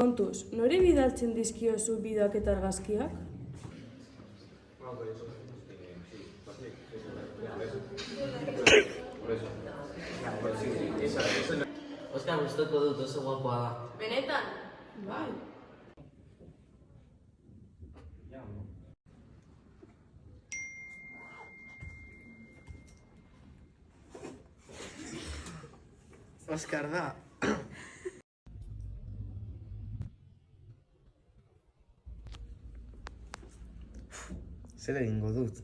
Kontuz, nori bidaltzen dizkiozu bideoak eta argazkiak? Oskar, gustoko dut, oso guapoa da. Benetan? Bai. Oskar da. Zer egingo dut?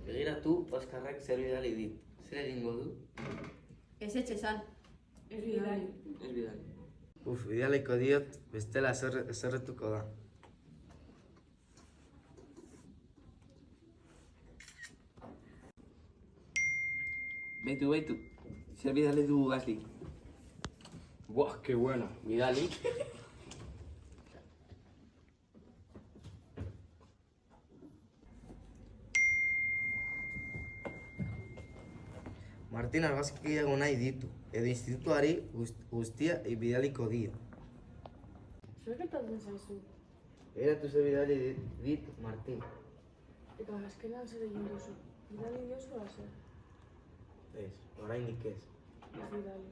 Begiratu, Oskarrak zer bidali dit. Zer egingo du? Ez esan. Ez bidali. Ez bidali. Bidaliko diot, bestela zerretuko da. Beitu. Zer bidali dugu Gasly? Buah, qué bueno. Bidali. Martin argazki gehiago nahi ditu, edo institutuari guztia bidaliko dio. Zer gertatzen zaizu? Begiratu zer bidali dit, Martin. Eta azkenean zer egin duzu? Bidali diozu ala zer? Ez, oraindik ez. Ez bidali.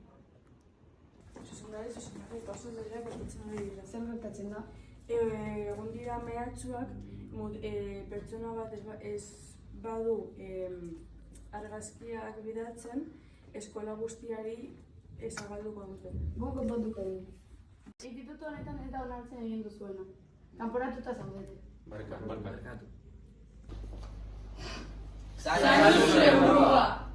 Zuzendari, oso zaileak gertatzen ari dira. Zer gertatzen da? Egon dira mehatxuak, pertsona bat ez badu argazkiak bidaltzen, eskola guztiari zabalduko dute. Gu konpontuko du. Institutu honetan ez da onartzen egin duzuena. Kanporatuta zaudete. Barkatu. Zaila zure burua!